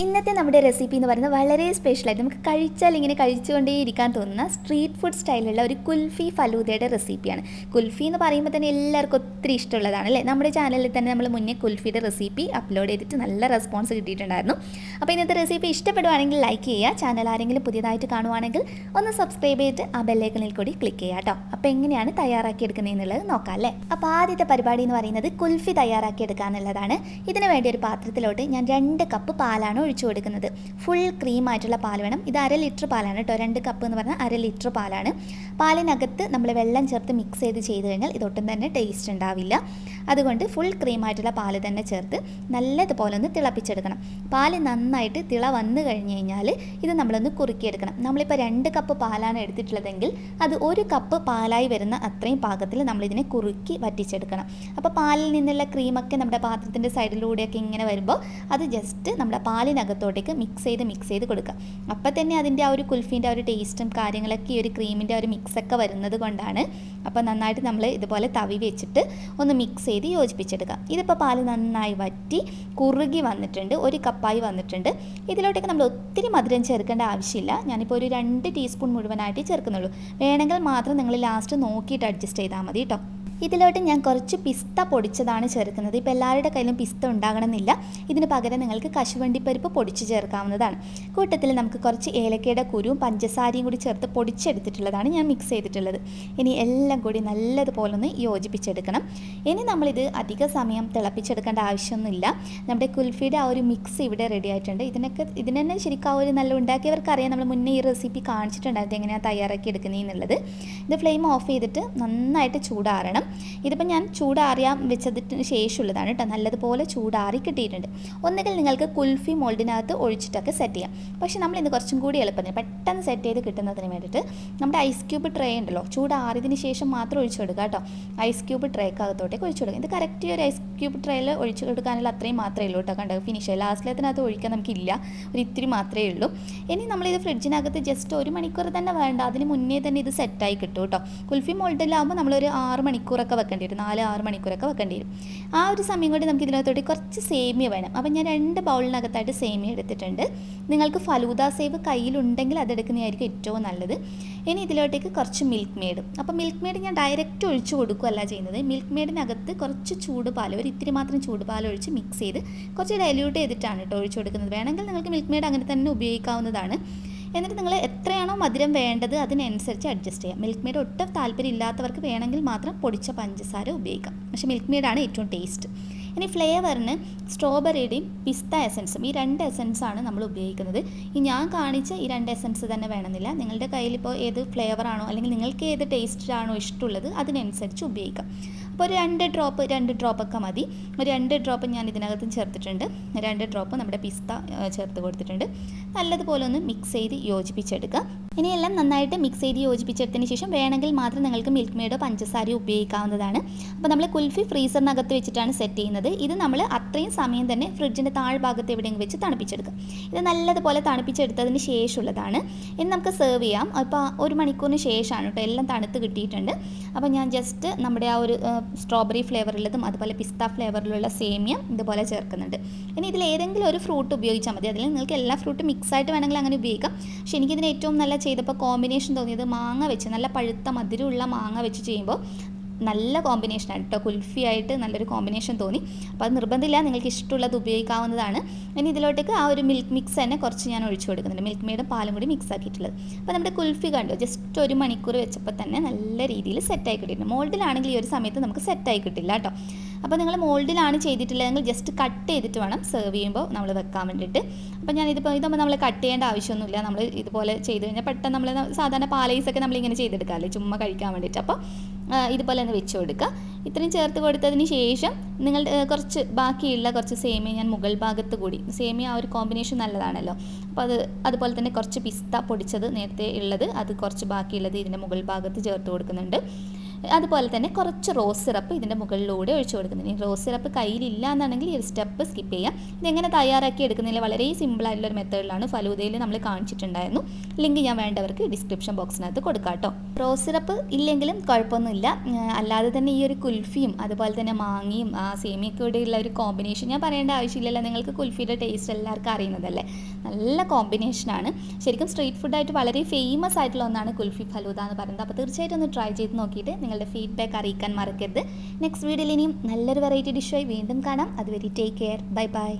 ഇന്നത്തെ നമ്മുടെ റെസിപ്പി എന്ന് പറയുന്നത് വളരെ സ്പെഷ്യലായിട്ട് നമുക്ക് കഴിച്ചാൽ ഇങ്ങനെ കഴിച്ചുകൊണ്ടേയിരിക്കാൻ തോന്നുന്ന സ്ട്രീറ്റ് ഫുഡ് സ്റ്റൈലുള്ള ഒരു കുൽഫി ഫലൂദയുടെ റെസിപ്പിയാണ്. കുൽഫി എന്ന് പറയുമ്പോൾ തന്നെ എല്ലാവർക്കും ഒത്തിരി ഇഷ്ടമുള്ളതാണ് അല്ലേ. നമ്മുടെ ചാനലിൽ തന്നെ നമ്മൾ മുന്നേ കുൽഫിയുടെ റെസിപ്പി അപ്ലോഡ് ചെയ്തിട്ട് നല്ല റെസ്പോൺസ് കിട്ടിയിട്ടുണ്ടായിരുന്നു. അപ്പോൾ ഇന്നത്തെ റെസിപ്പി ഇഷ്ടപ്പെടുവാണെങ്കിൽ ലൈക്ക് ചെയ്യുക. ചാനൽ ആരെങ്കിലും പുതിയതായിട്ട് കാണുവാണെങ്കിൽ ഒന്ന് സബ്സ്ക്രൈബ് ചെയ്തിട്ട് ആ ബെല്ലൈക്കണിൽ കൂടി ക്ലിക്ക് ചെയ്യുക കേട്ടോ. അപ്പോൾ എങ്ങനെയാണ് തയ്യാറാക്കിയെടുക്കുന്നതെന്നുള്ളത് നോക്കാം അല്ലേ. അപ്പോൾ ആദ്യത്തെ പരിപാടി എന്ന് പറയുന്നത് കുൽഫി തയ്യാറാക്കിയെടുക്കുക എന്നുള്ളതാണ്. ഇതിന് വേണ്ടി ഒരു പാത്രത്തിലോട്ട് ഞാൻ 2 കപ്പ് പാലാണ് ഒഴിച്ചു കൊടുക്കുന്നത്. ഫുൾ ക്രീം ആയിട്ടുള്ള പാൽ വേണം. ഇത് 1/2 ലിറ്റർ പാലാണ് കേട്ടോ. 2 കപ്പ് എന്ന് പറഞ്ഞാൽ 1/2 ലിറ്റർ പാലാണ്. പാലിനകത്ത് നമ്മൾ വെള്ളം ചേർത്ത് മിക്സ് ചെയ്ത് കഴിഞ്ഞാൽ ഇതൊട്ടും തന്നെ ടേസ്റ്റ് ഉണ്ടാവില്ല. അതുകൊണ്ട് ഫുൾ ക്രീം ആയിട്ടുള്ള പാൽ തന്നെ ചേർത്ത് നല്ലതുപോലെ ഒന്ന് തിളപ്പിച്ചെടുക്കണം. പാൽ നന്നായിട്ട് തിള വന്നു കഴിഞ്ഞ് കഴിഞ്ഞാൽ ഇത് നമ്മളൊന്ന് കുറുക്കിയെടുക്കണം. നമ്മളിപ്പോൾ 2 കപ്പ് പാലാണ് എടുത്തിട്ടുള്ളതെങ്കിൽ അത് 1 കപ്പ് പാലായി വരുന്ന അത്രയും പാകത്തിൽ നമ്മളിതിനെ കുറുക്കി വറ്റിച്ചെടുക്കണം. അപ്പോൾ പാലിൽ നിന്നുള്ള ക്രീമൊക്കെ നമ്മുടെ പാത്രത്തിൻ്റെ സൈഡിലൂടെയൊക്കെ ഇങ്ങനെ വരുമ്പോൾ അത് ജസ്റ്റ് നമ്മുടെ പാലിനകത്തോട്ടേക്ക് മിക്സ് ചെയ്ത് കൊടുക്കുക. അപ്പോൾ തന്നെ അതിൻ്റെ ആ ഒരു കുൽഫീൻ്റെ ആ ഒരു ടേസ്റ്റും കാര്യങ്ങളൊക്കെ ഈ ഒരു ക്രീമിൻ്റെ ആ ഒരു മിക്സൊക്കെ വരുന്നത് കൊണ്ടാണ്. അപ്പോൾ നന്നായിട്ട് നമ്മൾ ഇതുപോലെ തവി വെച്ചിട്ട് ഒന്ന് മിക്സ് ചെയ്ത് യോജിപ്പിച്ചെടുക്കുക. ഇതിപ്പോൾ പാല് നന്നായി വറ്റി കുറുകി വന്നിട്ടുണ്ട്. 1 കപ്പായി വന്നിട്ടുണ്ട്. ഇതിലോട്ടേക്ക് നമ്മൾ ഒത്തിരി മധുരം ചേർക്കേണ്ട ആവശ്യമില്ല. ഞാനിപ്പോൾ ഒരു 2 ടീസ്പൂൺ മുഴുവനായിട്ട് ചേർക്കുന്നുള്ളൂ. വേണമെങ്കിൽ മാത്രം നിങ്ങൾ ലാസ്റ്റ് നോക്കിയിട്ട് അഡ്ജസ്റ്റ് ചെയ്താൽ മതി കേട്ടോ. ഇതിലോട്ട് ഞാൻ കുറച്ച് പിസ്ത പൊടിച്ചതാണ് ചേർക്കുന്നത്. ഇപ്പോൾ എല്ലാവരുടെ കയ്യിലും പിസ്ത ഉണ്ടാകണമെന്നില്ല. ഇതിന് പകരം നിങ്ങൾക്ക് കശുവണ്ടിപ്പരിപ്പ് പൊടിച്ച് ചേർക്കാവുന്നതാണ്. കൂട്ടത്തിൽ നമുക്ക് കുറച്ച് ഏലക്കയുടെ കുരുവും പഞ്ചസാരയും കൂടി ചേർത്ത് പൊടിച്ചെടുത്തിട്ടുള്ളതാണ് ഞാൻ മിക്സ് ചെയ്തിട്ടുള്ളത്. ഇനി എല്ലാം കൂടി നല്ലതുപോലെ ഒന്ന് യോജിപ്പിച്ചെടുക്കണം. ഇനി നമ്മളിത് അധിക സമയം തിളപ്പിച്ചെടുക്കേണ്ട ആവശ്യമൊന്നുമില്ല. നമ്മുടെ കുൽഫിയുടെ ആ ഒരു മിക്സ് ഇവിടെ റെഡി ആയിട്ടുണ്ട്. ഇതിന് തന്നെ ശരിക്കും ആ ഒരു നല്ല ഉണ്ടാക്കിയവർക്കറിയാം. നമ്മൾ മുന്നേ ഈ റെസിപ്പി കാണിച്ചിട്ടുണ്ടായിരുന്നു എങ്ങനെയാണ് തയ്യാറാക്കി എടുക്കുന്നതെന്നുള്ളത്. ഇത് ഫ്ലെയിം ഓഫ് ചെയ്തിട്ട് നന്നായിട്ട് ചൂടാറണം. ഇതിപ്പോൾ ഞാൻ ചൂടാറിയാൻ വെച്ചതിന് ശേഷമുള്ളതാണ് കേട്ടോ. നല്ലതുപോലെ ചൂടാറി കിട്ടിയിട്ടുണ്ട്. ഒന്നുകിൽ നിങ്ങൾക്ക് കുൽഫി മോൾഡിനകത്ത് ഒഴിച്ചിട്ടൊക്കെ സെറ്റ് ചെയ്യാം. പക്ഷേ നമ്മളിന്ന് കുറച്ചും കൂടി എളുപ്പത്തിന് പെട്ടെന്ന് സെറ്റ് ചെയ്ത് കിട്ടുന്നതിന് വേണ്ടിയിട്ട് നമ്മുടെ ഐസ് ക്യൂബ് ട്രേ ഉണ്ടല്ലോ, ചൂടാറിയതിന് ശേഷം മാത്രം ഒഴിച്ചു കൊടുക്കുക കേട്ടോ. ഐസ് ക്യൂബ് ട്രേക്കകത്തോട്ടേക്ക് ഒഴിച്ചു കൊടുക്കുക. ഇത് കറക്റ്റ് ഒരു ഐസ് ക്യൂബ് ട്രേയിൽ ഒഴിച്ചു കൊടുക്കാനുള്ള അത്രയും മാത്രമേ ഉള്ളൂ കേട്ടോ. കണ്ടോ ഫിനിഷ് ലാസ്റ്റിലത്തിനകത്ത് ഒഴിക്കാൻ നമുക്കില്ല, ഒരു ഇത്തിരി മാത്രമേ ഉള്ളൂ. ഇനി നമ്മളിത് ഫ്രിഡ്ജിനകത്ത് ജസ്റ്റ് 1 മണിക്കൂർ തന്നെ വേണ്ട, അതിന് മുന്നേ തന്നെ ഇത് സെറ്റായി കിട്ടും കേട്ടോ. കുൽഫി മോൾഡിലാകുമ്പോൾ നമ്മളൊരു 6 മണിക്കൂർ വെക്കേണ്ടി വരും, 4-6 മണിക്കൂറൊക്കെ വെക്കേണ്ടി വരും. ആ ഒരു സമയം കൊണ്ട് നമുക്ക് ഇതിനകത്തോട്ട് കുറച്ച് സേമിയ വേണം. അപ്പം ഞാൻ 2 ബൗളിനകത്തായിട്ട് സേമിയ എടുത്തിട്ടുണ്ട്. നിങ്ങൾക്ക് ഫലൂദ സേവ് കയ്യിലുണ്ടെങ്കിൽ അതെടുക്കുന്നതായിരിക്കും ഏറ്റവും നല്ലത്. ഇനി ഇതിലോട്ടേക്ക് കുറച്ച് മിൽക്ക് മെയ്ഡ്. അപ്പോൾ മിൽക്ക് മെയ്ഡ് ഞാൻ ഡയറക്റ്റ് ഒഴിച്ചു കൊടുക്കുകയല്ല ചെയ്യുന്നത്. മിൽക്ക് മെയ്ഡിനകത്ത് കുറച്ച് ചൂടുപാൽ, ഒരു ഇത്തിരി മാത്രം ചൂടുപാൽ ഒഴിച്ച് മിക്സ് ചെയ്ത് കുറച്ച് ഡൈല്യൂട്ട് ചെയ്തിട്ടാണ് കേട്ടോ ഒഴിച്ചു കൊടുക്കുന്നത്. വേണമെങ്കിൽ നിങ്ങൾക്ക് മിൽക്ക് മെയ്ഡ് അങ്ങനെ തന്നെ ഉപയോഗിക്കാവുന്നതാണ്. എന്നിട്ട് നിങ്ങൾ എത്രയാണോ മധുരം വേണ്ടത് അതിനനുസരിച്ച് അഡ്ജസ്റ്റ് ചെയ്യാം. മിൽക്ക് മെയ്ഡ് ഒട്ടും താല്പര്യം ഇല്ലാത്തവർക്ക് വേണമെങ്കിൽ മാത്രം പൊടിച്ച പഞ്ചസാര ഉപയോഗിക്കാം. പക്ഷേ മിൽക്ക് മെയ്ഡാണ് ഏറ്റവും ടേസ്റ്റ്. ഇനി ഫ്ലേവറിന് സ്ട്രോബെറിയുടെയും പിസ്ത എസൻസും, ഈ 2 എസൻസാണ് നമ്മൾ ഉപയോഗിക്കുന്നത്. ഞാൻ കാണിച്ച ഈ 2 എസൻസ് തന്നെ വേണമെന്നില്ല. നിങ്ങളുടെ കയ്യിൽ ഇപ്പോൾ ഏത് ഫ്ലേവറാണോ അല്ലെങ്കിൽ നിങ്ങൾക്ക് ഏത് ടേസ്റ്റാണോ ഇഷ്ടമുള്ളത് അതിനനുസരിച്ച് ഉപയോഗിക്കാം. അപ്പോൾ ഒരു 2 ഡ്രോപ്പൊക്കെ മതി. ഒരു 2 ഡ്രോപ്പ് ഞാൻ ഇതിനകത്ത് ചേർത്തിട്ടുണ്ട്. 2 ഡ്രോപ്പ് നമ്മുടെ പിസ്ത ചേർത്ത് കൊടുത്തിട്ടുണ്ട്. നല്ലതുപോലെ ഒന്ന് മിക്സ് ചെയ്ത് യോജിപ്പിച്ചെടുക്കുക. ഇനിയെല്ലാം നന്നായിട്ട് മിക്സ് ചെയ്ത് യോജിപ്പിച്ചെടുത്തതിന് ശേഷം വേണമെങ്കിൽ മാത്രം നിങ്ങൾക്ക് മിൽക്ക് മെയ്ഡോ പഞ്ചസാരയോ ഉപയോഗിക്കാവുന്നതാണ്. അപ്പോൾ നമ്മൾ കുൽഫി ഫ്രീസറിനകത്ത് വെച്ചിട്ടാണ് സെറ്റ് ചെയ്യുന്നത്. ഇത് നമ്മൾ അത്രയും സമയം തന്നെ ഫ്രിഡ്ജിൻ്റെ താഴ്ഭാഗത്ത് എവിടെയെങ്കിലും വെച്ച് തണുപ്പിച്ചെടുക്കുക. ഇത് നല്ലതുപോലെ തണുപ്പിച്ചെടുത്തതിന് ശേഷമുള്ളതാണ്. ഇനി നമുക്ക് സെർവ് ചെയ്യാം. അപ്പോൾ 1 മണിക്കൂറിന് ശേഷമാണ് കേട്ടോ എല്ലാം തണുത്ത് കിട്ടിയിട്ടുണ്ട്. അപ്പോൾ ഞാൻ ജസ്റ്റ് നമ്മുടെ ആ ഒരു സ്ട്രോബെറി ഫ്ലേവറുള്ളതും അതുപോലെ പിസ്ത ഫ്ലേവറിലുള്ള സേമിയ ഇതുപോലെ ചേർക്കുന്നുണ്ട്. ഇനി ഇതിൽ ഏതെങ്കിലും ഒരു ഫ്രൂട്ട് ഉപയോഗിച്ചാൽ മതി. അതിൽ നിങ്ങൾക്ക് എല്ലാ ഫ്രൂട്ടും മിക്സായിട്ട് വേണമെങ്കിൽ അങ്ങനെ ഉപയോഗിക്കാം. പക്ഷേ എനിക്കിതിന് ഏറ്റവും നല്ല ചെയ്തപ്പോൾ കോമ്പിനേഷൻ തോന്നിയത് മാങ്ങ വെച്ച്, നല്ല പഴുത്ത മധുരമുള്ള മാങ്ങ വെച്ച് ചെയ്യുമ്പോൾ നല്ല കോമ്പിനേഷനാണ് കേട്ടോ. കുൽഫി ആയിട്ട് നല്ലൊരു കോമ്പിനേഷൻ തോന്നി. അപ്പോൾ അത് നിർബന്ധമില്ല, നിങ്ങൾക്ക് ഇഷ്ടമുള്ളത് ഉപയോഗിക്കാവുന്നതാണ്. ഇനി ഇതിലോട്ടേക്ക് ആ ഒരു മിൽക്ക് മിക്സ് തന്നെ കുറച്ച് ഞാൻ ഒഴിച്ചു കൊടുക്കുന്നുണ്ട്. മിൽക്ക് മെയ്ഡും പാലും കൂടി മിക്സ് ആക്കിയിട്ടുള്ളത്. അപ്പോൾ നമ്മുടെ കുൽഫി കണ്ടോ ജസ്റ്റ് 1 മണിക്കൂർ വെച്ചപ്പോൾ തന്നെ നല്ല രീതിയിൽ സെറ്റായി കിട്ടിയിട്ടുണ്ട്. മോൾഡിലാണെങ്കിൽ ഈ ഒരു സമയത്ത് നമുക്ക് സെറ്റായി കിട്ടില്ല കേട്ടോ. അപ്പോൾ നിങ്ങൾ മോൾഡിലാണ് ചെയ്തിട്ടില്ലെങ്കിൽ ജസ്റ്റ് കട്ട് ചെയ്തിട്ട് വേണം സെർവ് ചെയ്യുമ്പോൾ നമ്മൾ വെക്കാൻ വേണ്ടിയിട്ട്. അപ്പോൾ ഇതാകുമ്പോൾ നമ്മൾ കട്ട് ചെയ്യേണ്ട ആവശ്യമൊന്നുമില്ല. നമ്മൾ ഇതുപോലെ ചെയ്ത് കഴിഞ്ഞാൽ പെട്ടെന്ന് നമ്മൾ സാധാരണ പാലൈസൊക്കെ നമ്മളിങ്ങനെ ചെയ്തെടുക്കാമല്ലേ ചുമ്മാ കഴിക്കാൻ വേണ്ടിയിട്ട്. അപ്പോൾ ഇതുപോലെ ഒന്ന് വെച്ച് കൊടുക്കുക. ഇത്രയും ചേർത്ത് കൊടുത്തതിന് ശേഷം നിങ്ങൾ കുറച്ച് ബാക്കിയുള്ള കുറച്ച് സേമിയ ഞാൻ മുകൾ ഭാഗത്ത് കൂടി, സേമിയ ആ ഒരു കോമ്പിനേഷൻ നല്ലതാണല്ലോ. അപ്പോൾ അതുപോലെ തന്നെ കുറച്ച് പിസ്ത പൊടിച്ചത് നേരത്തെ ഉള്ളത് അത് കുറച്ച് ബാക്കിയുള്ളത് ഇതിൻ്റെ മുകൾ ഭാഗത്ത് ചേർത്ത് കൊടുക്കുന്നുണ്ട്. അതുപോലെ തന്നെ കുറച്ച് റോസ് സിറപ്പ് ഇതിൻ്റെ മുകളിലൂടെ ഒഴിച്ചു കൊടുക്കുന്നുണ്ട്. ഈ റോസ് സിറപ്പ് കയ്യിലില്ല എന്നാണെങ്കിൽ ഈ ഒരു സ്റ്റെപ്പ് സ്കിപ്പ് ചെയ്യാം. ഇതെങ്ങനെ തയ്യാറാക്കി എടുക്കുന്നില്ല, വളരെ സിമ്പിളായിട്ടുള്ളൊരു മെത്തേഡിലാണ് ഫലൂദയിൽ നമ്മൾ കാണിച്ചിട്ടുണ്ടായിരുന്നു. ലിങ്ക് ഞാൻ വേണ്ടവർക്ക് ഡിസ്ക്രിപ്ഷൻ ബോക്സിനകത്ത് കൊടുക്കാം കേട്ടോ. റോസ് സിറപ്പ് ഇല്ലെങ്കിലും കുഴപ്പമൊന്നുമില്ല, അല്ലാതെ തന്നെ ഈ ഒരു കുൽഫിയും അതുപോലെ തന്നെ മാങ്ങയും സേമിയൊക്കെ കൂടെ ഉള്ള ഒരു കോമ്പിനേഷൻ ഞാൻ പറയേണ്ട ആവശ്യമില്ലല്ലോ, നിങ്ങൾക്ക് കുൽഫിയുടെ ടേസ്റ്റ് എല്ലാവർക്കും അറിയുന്നതല്ലേ. നല്ല കോമ്പിനേഷനാണ്. ശരിക്കും സ്ട്രീറ്റ് ഫുഡായിട്ട് വളരെ ഫേമസ് ആയിട്ടുള്ള ഒന്നാണ് കുൽഫി ഫലൂദ എന്ന് പറയുന്നത്. അപ്പോൾ തീർച്ചയായിട്ടും ഒന്ന് ട്രൈ ചെയ്ത് നോക്കിയിട്ട് നിങ്ങളുടെ ഫീഡ്ബാക്ക് അറിയിക്കാൻ മറക്കരുത്. നെക്സ്റ്റ് വീഡിയോയിൽ ഇനിയും നല്ലൊരു വെറൈറ്റി ഡിഷായി വീണ്ടും കാണാം. അതുവരെ ടേക്ക് കെയർ, ബൈ ബൈ.